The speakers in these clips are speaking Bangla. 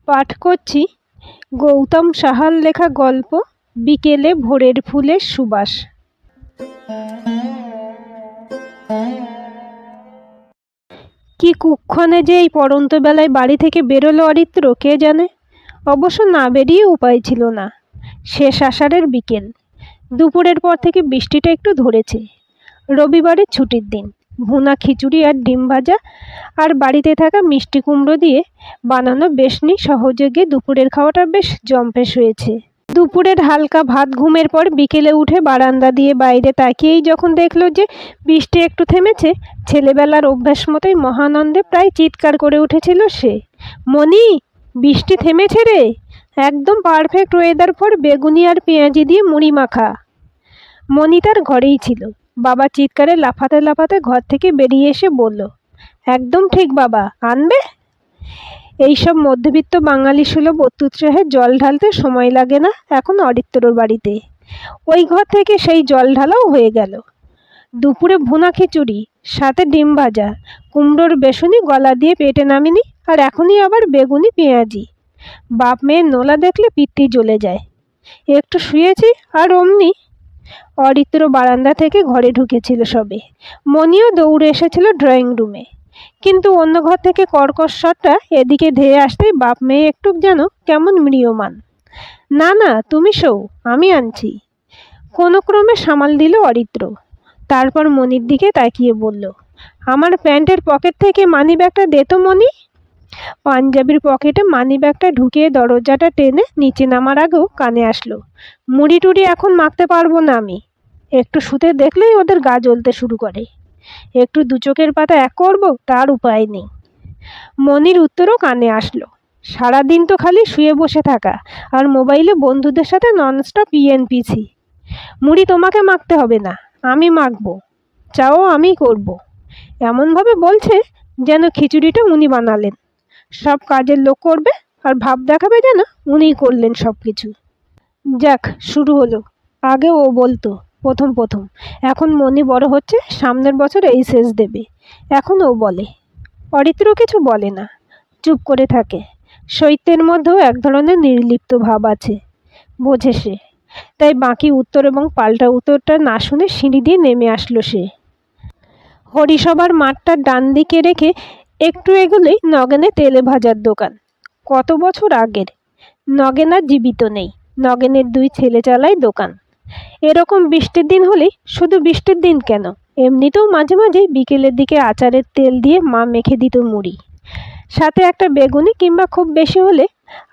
পাঠ করছি গৌতম সাহার লেখা গল্প বিকেলে ভোরের ফুলের সুবাস। কি কুক্ষণে যে এই পড়ন্ত বেলায় বাড়ি থেকে বেরোলো অরিত্র কে জানে। অবশ্য না বেরিয়ে উপায় ছিল না। শেষ আষাঢ়ের বিকেল, দুপুরের পর থেকে বৃষ্টিটা একটু ধরেছে। রবিবারের ছুটির দিন, ভুনা খিচুড়ি আর ডিম ভাজা আর বাড়িতে থাকা মিষ্টি কুমড়ো দিয়ে বানানো বেশনি সহযোগে দুপুরের খাওয়াটা বেশ জম্পেশ হয়েছে। দুপুরের হালকা ভাত ঘুমের পর বিকেলে উঠে বারান্দা দিয়ে বাইরে তাকিয়েই যখন দেখলো যে বৃষ্টি একটু থেমেছে, ছেলেবেলার অভ্যাস মতোই মহানন্দে প্রায় চিৎকার করে উঠেছিল সে, মনি, বৃষ্টি থেমেছে রে, একদম পারফেক্ট ওয়েদার ফর বেগুনি আর পেঁয়াজি দিয়ে মুড়ি মাখা। মনি তার ঘরেই ছিল। বাবা চিৎকারে লাফাতে লাফাতে ঘর থেকে বেরিয়ে এসে বলল, একদম ঠিক বাবা, আনবে? এইসব মধ্যবিত্ত বাঙালি সুলভ অত্যুৎসাহে জল ঢালতে সময় লাগে না এখন অরিত্রর বাড়িতে। ওই ঘর থেকে সেই জল ঢালাও হয়ে গেল। দুপুরে ভুনা খিচুড়ি, সাথে ডিম ভাজা, কুমড়োর বেসনি গলা দিয়ে পেটে নামিনি, আর এখনই আবার বেগুনি পেঁয়াজি। বাপ মেয়ের নোলা দেখলে পিত্তি জ্বলে যায়। একটু শুয়েছি আর অমনি অরিত্র বারান্দা থেকে ঘরে ঢুকেছিল সবে। মনিও দৌড়ে এসেছিল ড্রয়িং রুমে, কিন্তু অন্য ঘর থেকে কর্কশ স্বরটা এদিকে ধেয়ে আসতেই বাপ মেয়ে একটু যেন কেমন ম্রিয়মান। না না, তুমি শোও, আমি আনছি। কোনো ক্রমে সামাল দিল অরিত্র। তারপর মনির দিকে তাকিয়ে বলল, আমার প্যান্টের পকেট থেকে মানি ব্যাগটা দে তো মনি। পাঞ্জাবির পকেটে মানি ব্যাগটা ঢুকিয়ে দরজাটা টেনে নিচে নামার আগেও কানে আসলো, মুড়ি টুড়ি এখন মাখতে পারবো না আমি। একটু শুতে দেখলেই ওদের গা জ্বলতে শুরু করে। একটু দু চোখের পাতা এক করবো তার উপায় নেই। মনির উত্তরও কানে আসলো, সারাদিন তো খালি শুয়ে বসে থাকা আর মোবাইলে বন্ধুদের সাথে ননস্টপ ইএনপিসি। মুড়ি তোমাকে মাখতে হবে না, আমি মাখবো, চাও আমি করব। এমনভাবে বলছে যেন খিচুড়িটা উনি বানালেন, সব কাজের লোক করবে আর ভাব দেখাবে যেন উনিই করলেন সব কিছু। যাক, শুরু হলো। আগে ও বলতো প্রথম প্রথম, এখন মনি বড় হচ্ছে, সামনের বছর এইচএস দেবে, এখন ও বলে। অরিত্র কিছু বলে না, চুপ করে থাকে। শৈত্যের মধ্যেও এক ধরনের নির্লিপ্ত ভাব আছে, বোঝে সে। তাই বাকি উত্তর এবং পাল্টা উত্তরটা না শুনে সিঁড়ি দিয়ে নেমে আসলো সে। হরিসভার মাঠটার ডান দিকে রেখে একটু এগুলোই নগেনে তেলে ভাজার দোকান। কত বছর আগের। নগেন আর জীবিত নেই, নগেনের দুই ছেলে চালায় দোকান। এরকম বৃষ্টির দিন হলেই, শুধু বৃষ্টির দিন কেন, এমনিতেও মাঝে মাঝে বিকেলের দিকে আচারের তেল দিয়ে মা মেখে দিত মুড়ি, সাথে একটা বেগুনি কিংবা খুব বেশি হলে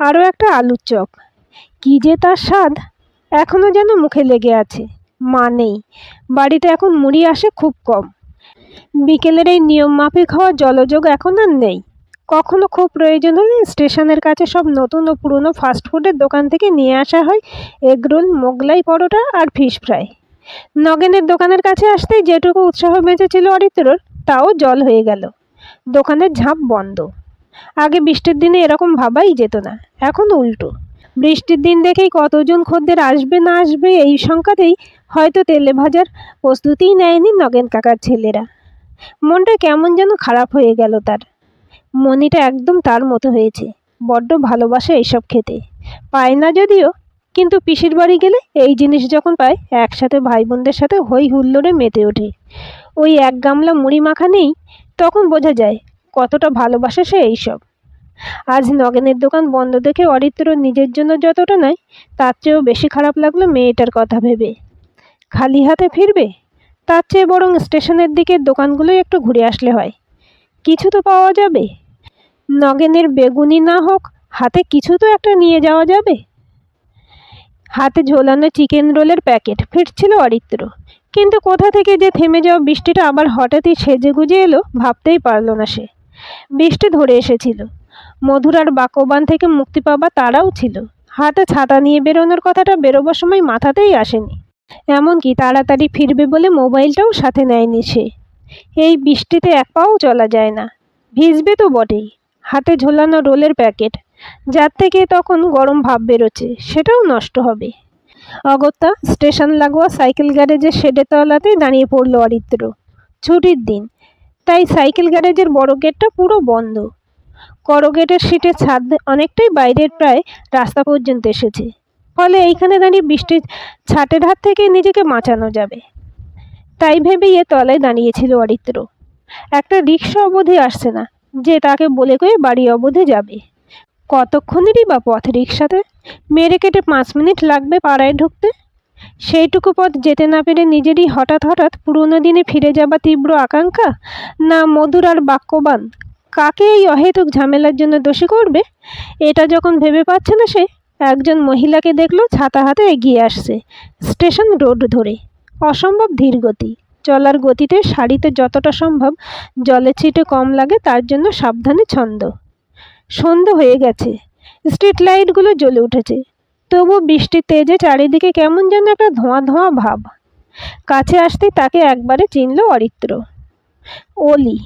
আরও একটা আলুর চপ। কী যে তার স্বাদ, এখনও যেন মুখে লেগে আছে। মা নেই বাড়িতে, এখন মুড়ি আসে খুব কম। বিকেলের এই নিয়ম মাফিক হওয়া জলযোগ এখন আর নেই। কখনো খুব প্রয়োজন হলে স্টেশনের কাছে সব নতুন ও পুরনো ফাস্টফুডের দোকান থেকে নিয়ে আসা হয় এগরোল, মোগলাই পরোটা আর ফিশ ফ্রাই। নগেনের দোকানের কাছে আসতেই যেটুকু উৎসাহ বেঁচেছিল অরিত্রর, তাও জল হয়ে গেল। দোকানের ঝাঁপ বন্ধ। আগে বৃষ্টির দিনে এরকম ভাবাই যেত না, এখন উল্টো। বৃষ্টির দিন দেখেই কতজন খদ্দের আসবে না আসবে এই শঙ্কাতেই হয়তো তেলে ভাজার প্রস্তুতিই নেয়নি নগেন কাকার ছেলেরা। মনটা কেমন যেন খারাপ হয়ে গেল তার। মনিটা একদম তার মতো হয়েছে, বড্ড ভালোবাসে এইসব খেতে। পায় না যদিও, কিন্তু পিসির বাড়ি গেলে এই জিনিস যখন পায় একসাথে ভাই বোনদের সাথে হই হুল্লোড়ে মেতে ওঠে। ওই এক গামলা মুড়ি মাখা নেই, তখন বোঝা যায় কতটা ভালোবাসে সে এইসব। আজ নগেনের দোকান বন্ধ দেখে অরিত্র নিজের জন্য যতটা নয় তার চেয়েও বেশি খারাপ লাগলো মেয়েটার কথা ভেবে। খালি হাতে ফিরবে, তার চেয়ে বরং স্টেশনের দিকের দোকানগুলোই একটু ঘুরে আসলে হয়, কিছু তো পাওয়া যাবে। নগেনের বেগুনি না হোক, হাতে কিছু তো একটা নিয়ে যাওয়া যাবে। হাতে ঝোলানো চিকেন রোলের প্যাকেট ফিরছিল অরিত্র, কিন্তু কোথা থেকে যে থেমে যাওয়া বৃষ্টিটা আবার হঠাৎই সেজে গুজে এলো ভাবতেই পারল না সে। বৃষ্টি ধরে এসেছিল, মধুরার বাক্যবান থেকে মুক্তি পাবা তারাও ছিল। হাতে ছাতা নিয়ে বেরোনোর কথাটা বেরোবার সময় মাথাতেই আসেনি। এমনকি তাড়াতাড়ি ফিরবে বলে মোবাইলটাও সাথে নেয়নি সে। এই বৃষ্টিতে এক পাও চলা যায় না, ভিজবে তো বটেই। হাতে ঝোলানো রোলের প্যাকেট, যার থেকে তখন গরম ভাব বেরোচ্ছে, সেটাও নষ্ট হবে। অগত্যা স্টেশন লাগোয়া সাইকেল গ্যারেজের শেডের তলাতেই দাঁড়িয়ে পড়ল অরিত্র। ছুটির দিন, তাই সাইকেল গ্যারেজের বড় গেটটা পুরো বন্ধ। করগেটের সিটের ছাদ অনেকটাই বাইরের, প্রায় রাস্তা পর্যন্ত এসেছে, ফলে এইখানে দাঁড়িয়ে বৃষ্টির ছাটের হাত থেকে নিজেকে বাঁচানো যাবে, তাই ভেবেই এ তলায় দাঁড়িয়েছিল অরিত্র। একটা রিক্সা অবধি আসছে না যে তাকে বলে কয়ে বাড়ি অবধি যাবে। কতক্ষণেরই বা পথ রিক্সাতে? মেরে কেটে 5 মিনিট লাগবে পাড়ায় ঢুকতে। সেইটুকু পথ যেতে না পেরে নিজেরই হঠাৎ পুরনো দিনে ফিরে যাবার তীব্র আকাঙ্ক্ষা, না মধুর আর বাক্যবান? কাকে এই অহেতুক ঝামেলার জন্য দোষী করবে? এটা যখন ভেবে পাচ্ছে না সে, একজন মহিলাকে দেখলো ছাতা হাতে এগিয়ে আসছে স্টেশন রোড ধরে। অসম্ভব ধীর গতি, চলার গতিতে শাড়িতে যতটা সম্ভব জলের ছিটে কম লাগে তার জন্য সাবধানে ছন্দ। সন্ধ্যা হয়ে গেছে, স্ট্রিট লাইটগুলো জ্বলে উঠেছে, তবু বৃষ্টির তেজে চারিদিকে কেমন যেন একটা ধোঁয়া ধোঁয়া ভাব। কাছে আসতেই তাকে একবারে চিনল অরিত্র। অলি।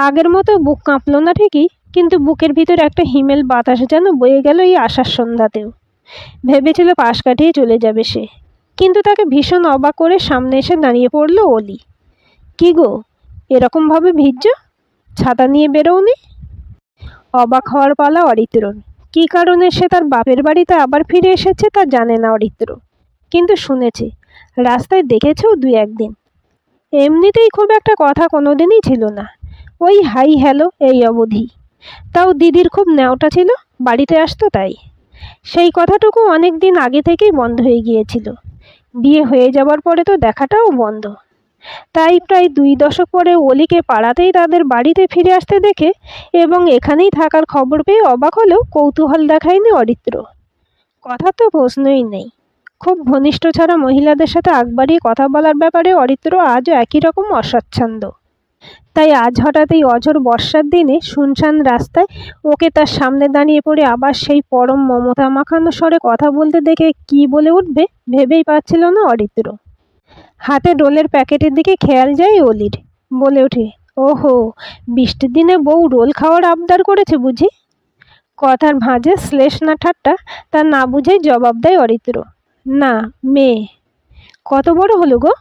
আগের মতো বুক কাঁপল না ঠিকই, কিন্তু বুকের ভিতর একটা হিমেল বাতাস যেন বয়ে গেল এই আশার সন্ধ্যাতেও। ভেবেছিল পাশ কাটিয়ে চলে যাবে সে, কিন্তু তাকে ভীষণ অবাক করে সামনে এসে দাঁড়িয়ে পড়ল অলি। কি গো, এরকমভাবে ভিজছ? ছাতা নিয়ে বেরোওনি? অবাক হওয়ার পালা অরিত্রর। কী কারণে সে তার বাপের বাড়িতে আবার ফিরে এসেছে তা জানে না অরিত্র, কিন্তু শুনেছে, রাস্তায় দেখেছেও 2-1 দিন। এমনিতেই খুব একটা কথা কোনোদিনই ছিল না, ওই হাই হ্যালো এই অবধি। তাও দিদির খুব ন্যাওটা ছিল, বাড়িতে আসতো তাই। সেই কথাটুকু অনেক দিন আগে থেকেই বন্ধ হয়ে গিয়েছিল। বিয়ে হয়ে যাবার পরে তো দেখাটাও বন্ধ। তাই প্রায় 2 দশক পরে অলিকে পাড়াতেই তাদের বাড়িতে ফিরে আসতে দেখে এবং এখানেই থাকার খবর পেয়ে অবাক হলেও কৌতূহল দেখায়নি অরিত্র। কথা তো প্রশ্নই নেই। খুব ঘনিষ্ঠ ছাড়া মহিলাদের সাথে আগ বাড়িয়ে কথা বলার ব্যাপারে অরিত্র আজও একই রকম অস্বচ্ছন্দ। তাই আজ হঠাৎ এই অঝোর বর্ষার দিনে শুনশান রাস্তায় ওকে তার সামনে দাঁড়িয়ে পড়ে আবার সেই পরম মমতা মাখানো স্বরে কথা বলতে দেখে কি বলে উঠবে ভেবেই পাচ্ছিল না অরিত্র। হাতে রোলের প্যাকেটের দিকে খেয়াল যায় অলির। বলে ওঠে, ওহো, বৃষ্টির দিনে বউ রোল খাওয়ার আবদার করেছে বুঝি? কথার ভাঁজে শ্লেষ না ঠাট্টা তা না বুঝেই জবাব দেয় অরিত্র, না, মেয়ে। কত বড় হলো গো?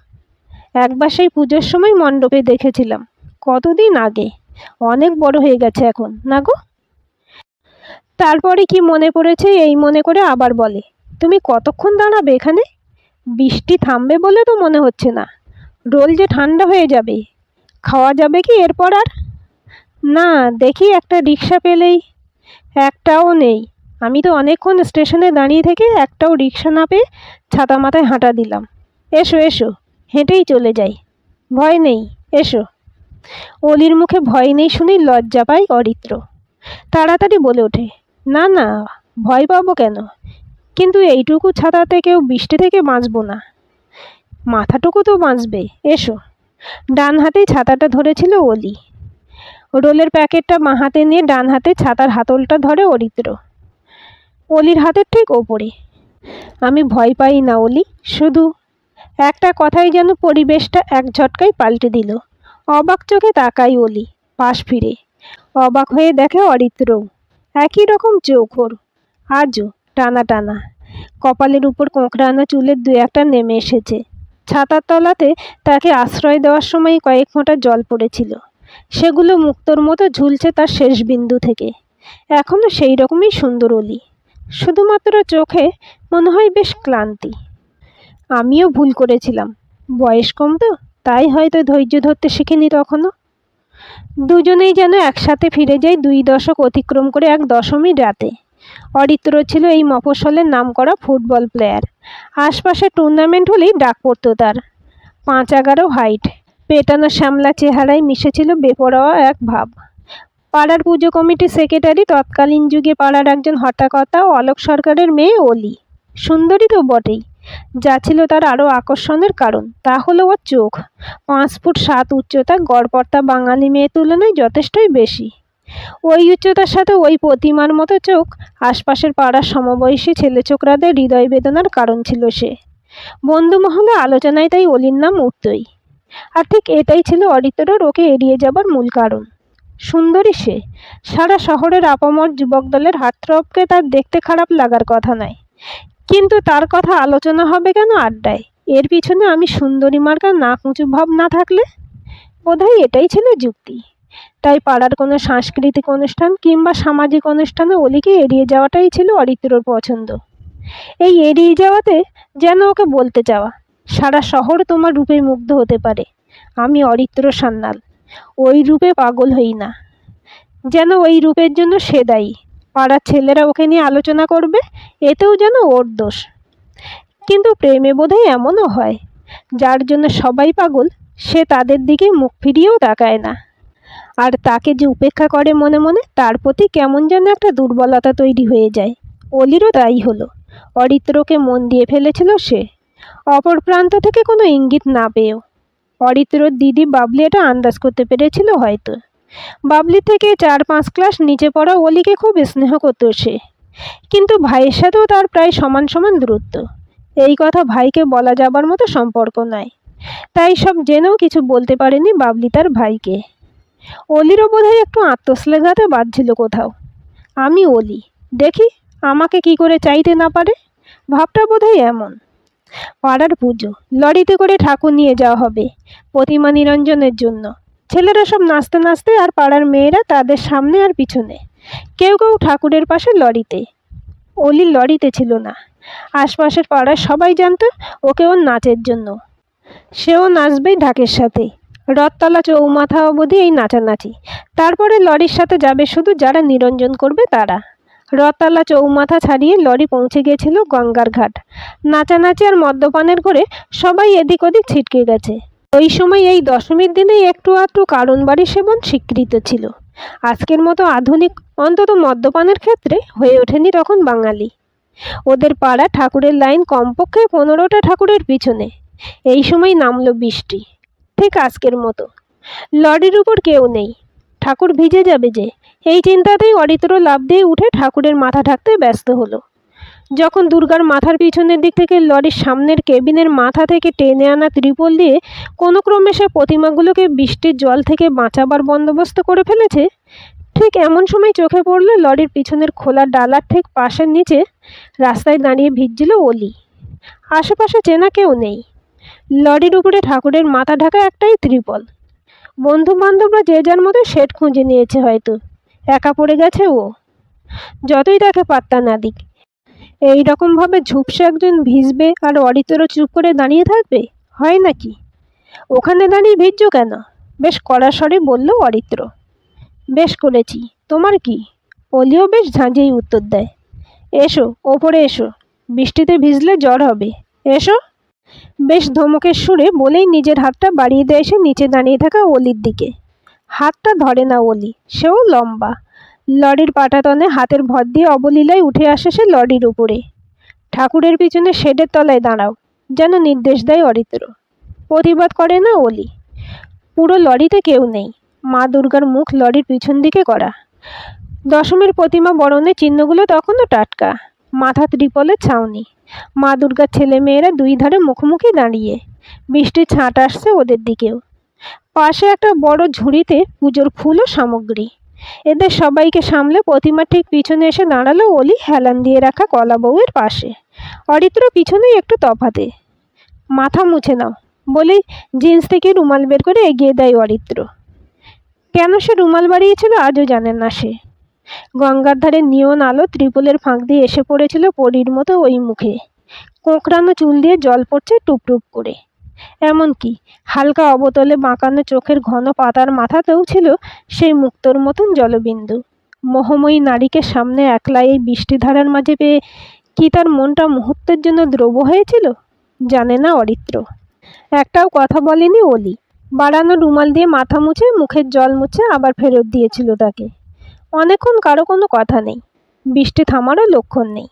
একবার সেই পুজোর সময় মণ্ডপে দেখেছিলাম, কতদিন আগে। অনেক বড় হয়ে গেছে এখন, না গো? তারপরে কি মনে পড়েছে এই মনে করে আবার বলে, তুমি কতক্ষণ দাঁড়াবে এখানে? বৃষ্টি থামবে বলে তো মনে হচ্ছে না। রোল যে ঠান্ডা হয়ে যাবে। খাওয়া যাবে কি এরপর আর? না, দেখি একটা রিক্সা পেলেই। একটাও নেই। আমি তো অনেকক্ষণ স্টেশনে দাঁড়িয়ে থেকে একটাও রিক্সা না পেয়ে ছাতা মাথায় হাঁটা দিলাম। এসো এসো, হেঁটেই চলে যাই। ভয় নেই, এসো। অলির মুখে ভয় নেই শুনেই লজ্জা পায় অরিত্র। তাড়াতাড়ি বলে ওঠে, না না, ভয় পাবো কেন? কিন্তু এইটুকু ছাতাতে কেউ বৃষ্টি থেকে বাঁচবো না। মাথাটুকু তো বাঁচবে, এসো। ডান হাতেই ছাতাটা ধরেছিল অলি। রোলের প্যাকেটটা বাঁ হাতে নিয়ে ডান হাতে ছাতার হাতলটা ধরে অরিত্র। অলির হাতের ঠিক ওপরে। আমি ভয় পাই না অলি, শুধু। একটা কথাই যেন পরিবেশটা এক ঝটকায় পাল্টে দিল। অবাক চোখে তাকাই অলি পাশ ফিরে। অবাক হয়ে দেখে অরিত্রও। একই রকম চোখ ওর, আজও টানা টানা। কপালের উপর কোঁকড়ানো চুলের 2-1টা নেমে এসেছে। ছাতার তলাতে তাকে আশ্রয় দেওয়ার সময় কয়েক ফোঁটা জল পড়েছিল, সেগুলো মুক্তোর মতো ঝুলছে তার শেষ বিন্দু থেকে। এখনও সেই রকমই সুন্দর অলি, শুধুমাত্র চোখে মনে হয় বেশ ক্লান্তি। আমিও ভুল করেছিলাম, বয়স কম তো, তাই হয়তো ধৈর্য ধরতে শিখিনি তখনও। দুজনেই যেন একসাথে ফিরে যাই 2 দশক অতিক্রম করে এক দশমী রাতে। অরিত্র ছিল এই মফস্বলের নামকরা ফুটবল প্লেয়ার। আশপাশে টুর্নামেন্ট হলেই ডাক পড়তো তার। 5'11" হাইট, পেটানো শ্যামলা চেহারায় মিশেছিল বেপরোয়া এক ভাব। পাড়ার পুজো কমিটির সেক্রেটারি, তৎকালীন যুগে পাড়ার একজন হর্তাকর্তা ও অলোক সরকারের মেয়ে অলি। সুন্দরী তো বটেই, যা ছিল তার আরও আকর্ষণের কারণ তা হলো ওর চোখ। 5 ফুট 7 উচ্চতা, গড়পড়তা বাঙালি মেয়ের তুলনায় যথেষ্টই বেশি। ওই উচ্চতার সাথে ওই প্রতিমার মতো চোখ আশপাশের পাড়ার সমবয়সী ছেলেছোকরাদের হৃদয় বেদনার কারণ ছিল সে। বন্ধুমহলে আলোচনায় তাই অলির নাম উঠতই। আর ঠিক এটাই ছিল অরিত্রর ওকে এড়িয়ে যাবার মূল কারণ। সুন্দরী সে, সারা শহরের আপামর যুবক দলের হাতরপকে তার দেখতে খারাপ লাগার কথা নয়, কিন্তু তার কথা আলোচনা হবে কেন আড্ডায়? এর পিছনে আমি সুন্দরী মার্কা নাক উঁচু ভাব না থাকলে? বোধহয় এটাই ছিল যুক্তি। তাই পাড়ার কোনো সাংস্কৃতিক অনুষ্ঠান কিংবা সামাজিক অনুষ্ঠানে অলিকে এড়িয়ে যাওয়াটাই ছিল অরিত্রর পছন্দ। এই এড়িয়ে যাওয়াতে যেন ওকে বলতে চাওয়া, সারা শহর তোমার রূপে মুগ্ধ হতে পারে, আমি অরিত্র সান্যাল ওই রূপে পাগল হই না। যেন ওই রূপের জন্য সে দায়ী, পাড়ার ছেলেরা ওকে নিয়ে আলোচনা করবে, এতেও যেন ওর দোষ। কিন্তু প্রেমে বোধহয় এমনও হয়, যার জন্য সবাই পাগল সে তাদের দিকে মুখ ফিরিয়েও তাকায় না। আর তাকে যে উপেক্ষা করে মনে মনে, তার প্রতি কেমন যেন একটা দুর্বলতা তৈরি হয়ে যায়। অলিরও তাই হলো। অরিত্রকে মন দিয়ে ফেলেছিল সে, অপর প্রান্ত থেকে কোনো ইঙ্গিত না পেয়েও। অরিত্রর দিদি বাবলি এটা আন্দাজ করতে পেরেছিল হয়তো। বাবলি থেকে 4-5 ক্লাস নিচে পড়া অলিকে খুব স্নেহ করত সে, কিন্তু ভাইয়ের সাথেও তার প্রায় সমান সমান দূরত্ব। এই কথা ভাইকে বলা যাবার মতো সম্পর্ক নয়, তাই সব জেনেও কিছু বলতে পারেনি বাবলি তার ভাইকে। অলিরও বোধহয় একটু আত্মশ্লেঘাতে বাজছিল কোথাও। আমি অলি, দেখি আমাকে কি করে চাইতে না পারে, ভাবটা বোধহয় এমন। পাড়ার পুজো, লরিতে করে ঠাকুর নিয়ে যাওয়া হবে প্রতিমা নিরঞ্জনের জন্য। ছেলেরা সব নাচতে নাচতে আর পাড়ার মেয়েরা তাদের সামনে আর পিছনে, কেউ কেউ ঠাকুরের পাশে লরিতে। অলি লরিতে ছিল না, আশপাশের পাড়ার সবাই জানতো ওকে ওর নাচের জন্য। সেও নাচবেই ঢাকের সাথে। রথতলা চৌমাথা অবধি এই নাচানাচি, তারপরে লরির সাথে যাবে শুধু যারা নিরঞ্জন করবে তারা। রথতলা চৌমাথা ছাড়িয়ে লরি পৌঁছে গিয়েছিল গঙ্গার ঘাট। নাচানাচি আর মদ্যপানের করে সবাই এদিক ওদিক ছিটকে গেছে। ওই সময় এই দশমীর দিনেই একটু আধটু কারণ বাড়ি সেবন স্বীকৃত ছিল। আজকের মতো আধুনিক, অন্তত মদ্যপানের ক্ষেত্রে হয়ে ওঠেনি তখন বাঙালি। ওদের পাড়া ঠাকুরের লাইন কমপক্ষে 15টা ঠাকুরের পিছনে। এই সময় নামলো বৃষ্টি, ঠিক আজকের মতো। লরির উপর কেউ নেই, ঠাকুর ভিজে যাবে যে, এই চিন্তাতেই অরিত্র লাফ দিয়ে উঠে ঠাকুরের মাথা ঢাকতে ব্যস্ত হলো। যখন দুর্গার মাথার পিছনের দিক থেকে লরির সামনের কেবিনের মাথা থেকে টেনে আনা ত্রিপল দিয়ে কোনো ক্রমে সে প্রতিমাগুলোকে বৃষ্টির জল থেকে বাঁচাবার বন্দোবস্ত করে ফেলেছে, ঠিক এমন সময় চোখে পড়ল লরির পিছনের খোলা ডালার ঠিক পাশের নিচে রাস্তায় দাঁড়িয়ে ভিজছিল অলি। আশেপাশে চেনা কেউ নেই। লরির উপরে ঠাকুরের মাথা ঢাকা একটাই ত্রিপল। বন্ধু বান্ধবরা যে যার মতো শেড খুঁজে নিয়েছে হয়তো, একা পড়ে গেছে ও। যতই তাকে পাত্তা না দিক, এই রকমভাবে ঝুপসে একজন ভিজবে আর অরিত্র চুপ করে দাঁড়িয়ে থাকবে, হয় নাকি? ওখানে দাঁড়িয়ে ভিজছ কেন? বেশ কড়া স্বরে বলল অরিত্র। বেশ করেছি, তোমার কি? অলিও বেশ ঝাঁঝিয়েই উত্তর দেয়। এসো ওপরে এসো, বৃষ্টিতে ভিজলে জ্বর হবে, এসো। বেশ ধমকের সুরে বলেই নিজের হাতটা বাড়িয়ে দেয় সে নিচে দাঁড়িয়ে থাকা অলির দিকে। হাতটা ধরে না অলি, সেও লম্বা। লরির পাটাতনে হাতের ভর দিয়ে অবলীলায় উঠে আসে সে লরির উপরে। ঠাকুরের পিছনে শেডের তলায় দাঁড়াও, যেন নির্দেশ দেয় অরিত্র। প্রতিবাদ করে না অলি। পুরো লরিতে কেউ নেই। মা দুর্গার মুখ লরির পিছন দিকে করা। দশমীর প্রতিমা বরণের চিহ্নগুলো তখনও টাটকা। মাথা ত্রিপলের ছাউনি। মা দুর্গার ছেলে মেয়েরা দুই ধারে মুখোমুখি দাঁড়িয়ে। বৃষ্টির ছাঁট আসছে ওদের দিকেও। পাশে একটা বড় ঝুড়িতে পুজোর ফুল ও সামগ্রী। এদের সবাইকে সামলে প্রতিমা ঠিক পিছনে এসে দাঁড়ালো অলি হেলান দিয়ে রাখা কলা বউয়ের পাশে। অরিত্র পিছনেই একটু তফাতে। মাথা মুছে নাও বলেই জিন্স থেকে রুমাল বের করে এগিয়ে দেয় অরিত্র। কেন সে রুমাল বাড়িয়েছিল আজও জানেন না সে। গঙ্গার ধারে নিয়ন আলো ত্রিপলের ফাঁক দিয়ে এসে পড়েছিল পরীর মতো ওই মুখে। কোঁকড়ানো চুল দিয়ে জল পড়ছে টুপ টুপ করে। এমনকি হালকা অবতলে বাঁকানো চোখের ঘন পাতার মাথাতেও ছিল সেই মুক্তোর মতন জলবিন্দু। মোহময়ী নারীকে সামনে একলা এই বৃষ্টিধারার মাঝে পেয়ে কি তার মনটা মুহূর্তের জন্য দ্রব হয়েছিল জানে না অরিত্র। একটাও কথা বলেনি অলি। বাড়ানো রুমাল দিয়ে মাথা মুছে মুখের জল মুছে আবার ফেরত দিয়েছিল তাকে। অনেকক্ষণ কারো কোনো কথা নেই। বৃষ্টি থামারও লক্ষণ নেই।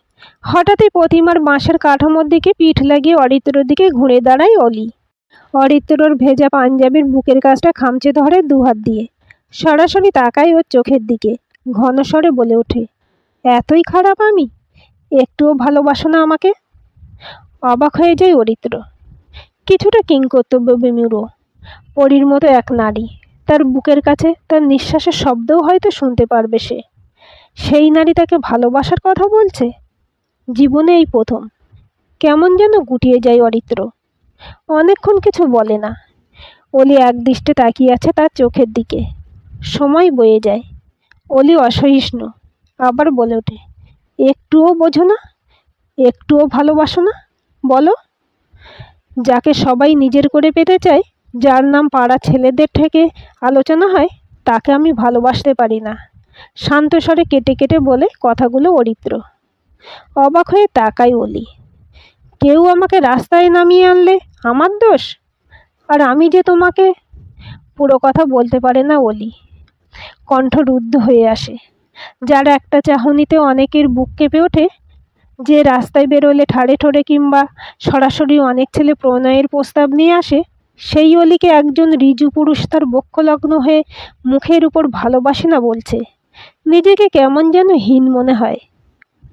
হঠাৎই প্রতিমার বাঁশের কাঠামোর দিকে পিঠ লাগিয়ে অরিত্রর দিকে ঘুরে দাঁড়ায় অলি। অরিত্রর ভেজা পাঞ্জাবির বুকের কাছটা খামচে ধরে দুহাত দিয়ে। সরাসরি তাকায় ওর চোখের দিকে। ঘন স্বরে বলে ওঠে, এতই খারাপ আমি? একটুও ভালোবাসো না আমাকে? অবাক হয়ে যায় অরিত্র। কিছুটা কিংকর্তব্য বিমূঢ়। পরীর মতো এক নারী, তার বুকের কাছে তার নিঃশ্বাসের শব্দও হয়তো শুনতে পারবে সে। সেই নারী তাকে ভালোবাসার কথা বলছে। জীবনে এই প্রথম। কেমন যেন গুটিয়ে যায় অরিত্র। অনেকক্ষণ কিছু বলে না। অলি একদৃষ্টে তাকিয়ে আছে তার চোখের দিকে। সময় বয়ে যায়। অলি অসহিষ্ণু, আবার বলে ওঠে, একটুও বোঝো না, একটুও ভালোবাসো না? বলো। যাকে সবাই নিজের করে পেতে চায়, যার নাম পাড়া ছেলেদের থেকে আলোচনা হয়, তাকে আমি ভালোবাসতে পারি না। শান্ত স্বরে কেটে কেটে বলে কথাগুলো অরিত্র। অবাক হয়ে তাকাই অলি। কেউ আমাকে রাস্তায় নামিয়ে আনলে আমার দোষ? আর আমি যে তোমাকে... পুরো কথা বলতে পারে না অলি। কণ্ঠ রুদ্ধ হয়ে আসে। যার একটা চাহনিতে অনেকের বুক কেঁপে ওঠে, যে রাস্তায় বেরোলে ঠাড়ে ঠোড়ে কিংবা সরাসরি অনেক ছেলে প্রণয়ের প্রস্তাব নিয়ে আসে, সেই অলিকে একজন ঋজু পুরুষ তার বক্ষলগ্ন হয়ে মুখের উপর ভালোবাসে না বলছে। নিজেকে কেমন যেন হীন মনে হয়।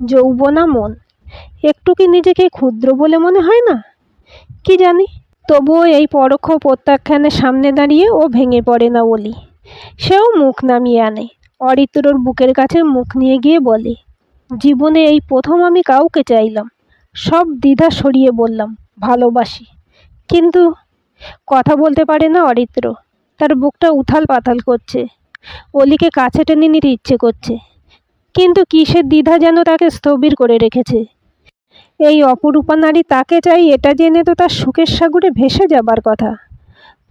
যৌবনা মন, একটু কি নিজেকে ক্ষুদ্র বলে মনে হয় না? কি জানি, তবুও এই পরোক্ষ প্রত্যাখ্যানের সামনে দাঁড়িয়ে ও ভেঙে পড়ে না অলি। সেও মুখ নামিয়ে আনে। অরিত্রর বুকের কাছে মুখ নিয়ে গিয়ে বলে, জীবনে এই প্রথম আমি কাউকে চাইলাম। সব দ্বিধা সরিয়ে বললাম ভালোবাসি। কিন্তু কথা বলতে পারে না অরিত্র। তার বুকটা উথাল পাথাল করছে। অলিকে কাছে টেনে নিতে ইচ্ছে করছে, কিন্তু কিসের দ্বিধা যেন তাকে স্থবির করে রেখেছে। এই অপরূপা নারী তাকে চাই, এটা জেনে তো তার সুখের সাগরে ভেসে যাবার কথা।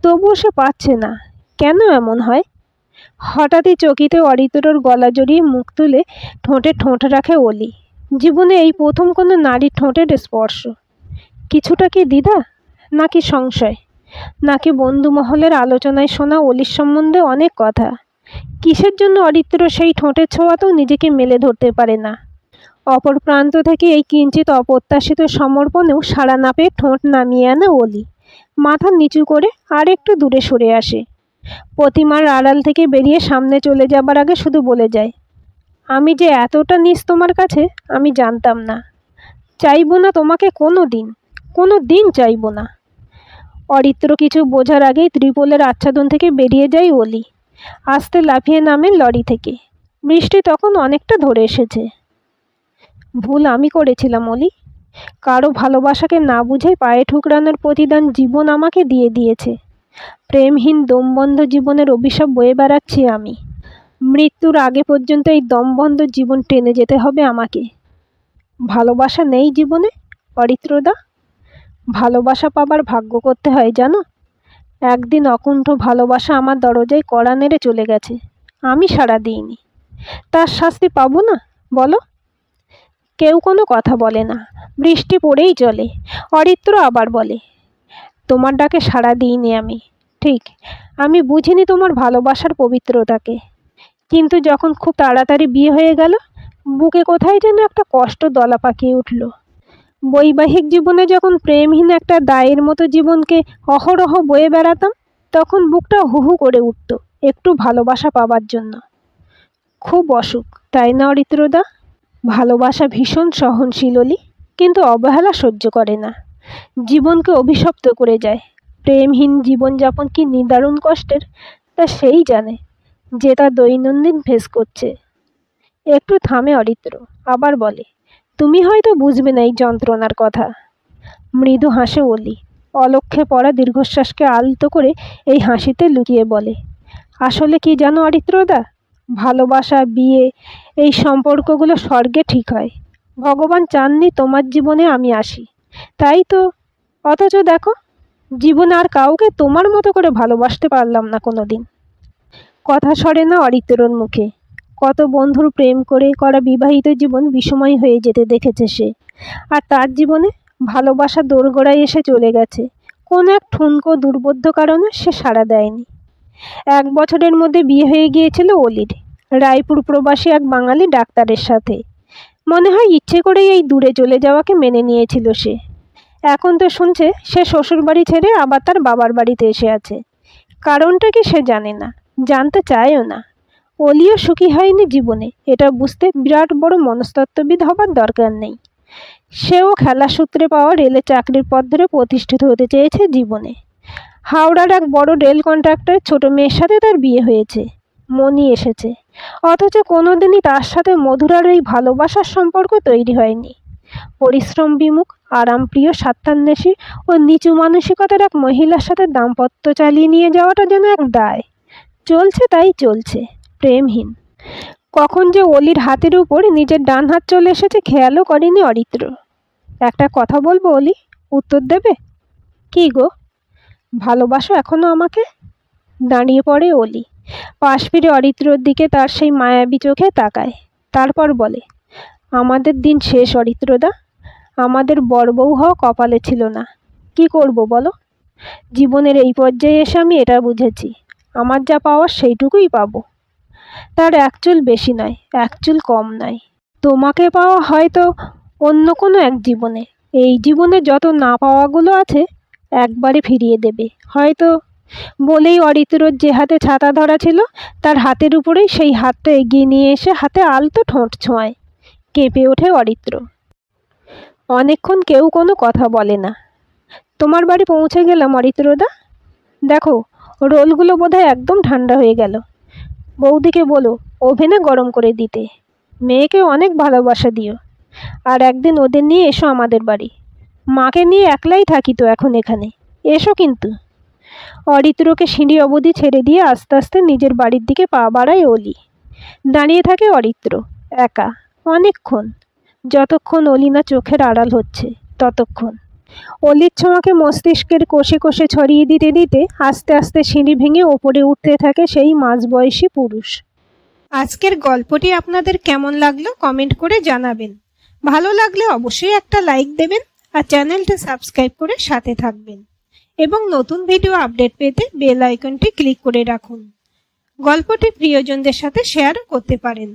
তবুও সে পাচ্ছে না। কেন এমন হয়? হঠাৎই চকিতে অরিত্রর গলা জড়িয়ে মুখ তুলে ঠোঁটে ঠোঁট রাখে অলি। জীবনে এই প্রথম কোনো নারীর ঠোঁটের স্পর্শ। কিছুটা কি দ্বিধা, নাকি সংশয়, নাকি বন্ধু মহলের আলোচনায় শোনা অলির সম্বন্ধে অনেক কথা? কিসের জন্য অরিত্র সেই ঠোঁটের ছোঁয়াতেও নিজেকে মেলে ধরতে পারে না? অপর প্রান্ত থেকে এই কিঞ্চিত অপ্রত্যাশিত সমর্পণেও সাড়া না পেয়ে ঠোঁট নামিয়ে আনে অলি। মাথা নিচু করে আর একটু দূরে সরে আসে। প্রতিমার আড়াল থেকে বেরিয়ে সামনে চলে যাবার আগে শুধু বলে যায়, আমি যে এতটা নিস তোমার কাছে আমি জানতাম না। চাইবো না তোমাকে কোনো দিন চাইবো না। অরিত্র কিছু বোঝার আগেই ত্রিপলের আচ্ছাদন থেকে বেরিয়ে যায় অলি। আস্তে লাফিয়ে নামে লরি থেকে। বৃষ্টি তখন অনেকটা ধরে এসেছে। ভুল আমি করেছিলাম অলি। কারো ভালোবাসাকে না বুঝে পায়ে ঠুকরানোর প্রতিদান জীবন আমাকে দিয়ে দিয়েছে। প্রেমহীন দমবন্ধ জীবনের অভিশাপ বয়ে বেড়াচ্ছি আমি। মৃত্যুর আগে পর্যন্ত এই দমবন্ধ জীবন টেনে যেতে হবে আমাকে। ভালোবাসা নেই জীবনে অরিত্রদা। ভালোবাসা পাবার ভাগ্য করতে হয় জানো। একদিন অকুণ্ঠ ভালোবাসা আমার দরজায় কড়া নেড়ে চলে গেছে, আমি সাড়া দিইনি। তার শাস্তি পাবো না বলো? কেউ কোনো কথা বলে না। বৃষ্টি পড়েই চলে। অরিত্র আবার বলে, তোমার ডাকে সাড়া দিইনি আমি, ঠিক। আমি বুঝিনি তোমার ভালোবাসার পবিত্রতাকে। কিন্তু যখন খুব তাড়াতাড়ি বিয়ে হয়ে গেল, বুকে কোথায় যেন একটা কষ্ট দলা পাকিয়ে উঠল। বৈবাহিক জীবনে যখন প্রেমহীন একটা দায়ের মতো জীবনকে অহরহ বয়ে বেড়াতাম, তখন বুকটা হুহু করে উঠত একটু ভালোবাসা পাবার জন্য। খুব অসুখ, তাই না অরিত্রদা? ভালোবাসা ভীষণ সহনশীল অলি, কিন্তু অবহেলা সহ্য করে না। জীবনকে অভিশপ্ত করে যায়। প্রেমহীন জীবনযাপন কি নিদারুণ কষ্টের, তা সেই জানে, যে তার দৈনন্দিন ফেস করছে। একটু থামে অরিত্র, আবার বলে, তুমি হয়তো বুঝবে না এই যন্ত্রণার কথা। মৃদু হাসে অলি। অলক্ষ্যে পড়া দীর্ঘশ্বাসকে আলতো করে এই হাসিতে লুকিয়ে বলে, আসলে কি জানো অরিত্রদা, ভালোবাসা, বিয়ে, এই সম্পর্কগুলো স্বর্গে ঠিক হয়। ভগবান চাননি তোমার জীবনে আমি আসি, তাই তো। অথচ দেখো, জীবনে আর কাউকে তোমার মতো করে ভালোবাসতে পারলাম না কোনো দিন। কথা সরে না অরিত্রর মুখে। কত বন্ধুর প্রেম করে করা বিবাহিত জীবন বিষময় হয়ে যেতে দেখেছে সে। আর তার জীবনে ভালোবাসা দোরগোড়ায় এসে চলে গেছে। কোনো এক ঠুনকো দুর্বোধ্য কারণে সে সাড়া দেয়নি। 1 বছরের মধ্যে বিয়ে হয়ে গিয়েছিল অলির, রায়পুর প্রবাসী এক বাঙালি ডাক্তারের সাথে। মনে হয় ইচ্ছে করেই এই দূরে চলে যাওয়াকে মেনে নিয়েছিল সে। এখন তো শুনছে সে শ্বশুরবাড়ি ছেড়ে আবার তার বাবার বাড়িতে এসে আছে। কারণটা কি সে জানে না, জানতে চায়ও না। অলিও সুখী হয়নি জীবনে, এটা বুঝতে বিরাট বড় মনস্তত্ত্ববিদ হবার দরকার নেই। সেও খেলা সূত্রে পাওয়া রেলে চাকরির পথ ধরে প্রতিষ্ঠিত হতে চেয়েছে জীবনে। হাওড়ার এক বড় রেল কন্ট্রাক্টরের ছোট মেয়ের সাথে তার বিয়ে হয়েছে, মনি এসেছে। অথচ কোনোদিনই তার সাথে মধুরার এই ভালোবাসার সম্পর্ক তৈরি হয়নি। পরিশ্রম বিমুখ, আরামপ্রিয়, স্বার্থান্বেষী ও নিচু মানসিকতার এক মহিলার সাথে দাম্পত্য চালিয়ে নিয়ে যাওয়াটা যেন এক দায়। চলছে তাই চলছে, প্রেমহীন। কখন যে অলির হাতের উপর নিজের ডান হাত চলে এসেছে খেয়ালও করেনি অরিত্র। একটা কথা বলবো অলি, উত্তর দেবে? কি গো, ভালোবাসো এখনো আমাকে? দাঁড়িয়ে পড়ে অলি, পাশ ফিরে অরিত্রর দিকে তার সেই মায়াবী চোখে তাকায়। তারপর বলে, আমাদের দিন শেষ অরিত্রদা। আমাদের বর বউ হওয়া কপালে ছিল না। কি করব বলো? জীবনের এই পর্যায়ে এসে আমি এটা বুঝেছি, আমার যা পাওয়ার সেইটুকুই পাবো। তার এক চুল বেশি নয়, এক চুল কম নয়। তোমাকে পাওয়া হয়তো অন্য কোনো এক জীবনে, এই জীবনে যত না পাওয়াগুলো আছে একবারে ফিরিয়ে দেবে হয়তো। বলেই অরিত্রর যে হাতে ছাতা ধরা ছিল তার হাতের উপরেই সেই হাতটা এগিয়ে নিয়ে এসে হাতে আলতো ঠোঁট ছোঁয়ায়। কেঁপে ওঠে অরিত্র। অনেকক্ষণ কেউ কোনো কথা বলে না। তোমার বাড়ি পৌঁছে গেলাম অরিত্রদা। দেখো, রোলগুলো বোধহয় একদম ঠান্ডা হয়ে গেল। বৌদিকে বলো ওভেনে গরম করে দিতে। মেয়েকে অনেক ভালোবাসা দিও। আর একদিন ওদের নিয়ে এসো আমাদের বাড়ি। মাকে নিয়ে একলাই থাকি তো এখন এখানে, এসো কিন্তু। অরিত্রকে সিঁড়ি অবধি ছেড়ে দিয়ে আস্তে আস্তে নিজের বাড়ির দিকে পা বাড়ায় অলি। দাঁড়িয়ে থাকে অরিত্র একা অনেকক্ষণ, যতক্ষণ অলি না চোখের আড়াল হচ্ছে ততক্ষণ। অলির ছোঁয়াকে মস্তিষ্কের কোষে কোষে ছড়িয়ে দিতে দিতে আস্তে আস্তে সিঁড়ি ভেঙে ওপরে উঠতে থাকে সেই মাঝবয়সী পুরুষ। আজকের গল্পটি আপনাদের কেমন লাগলো কমেন্ট করে জানাবেন। ভালো লাগলে অবশ্যই একটা লাইক দেবেন আর চ্যানেলটা সাবস্ক্রাইব করে সাথে থাকবেন এবং নতুন ভিডিও আপডেট পেতে বেল আইকনটি ক্লিক করে রাখুন। গল্পটি প্রিয়জনদের সাথে শেয়ার করতে পারেন।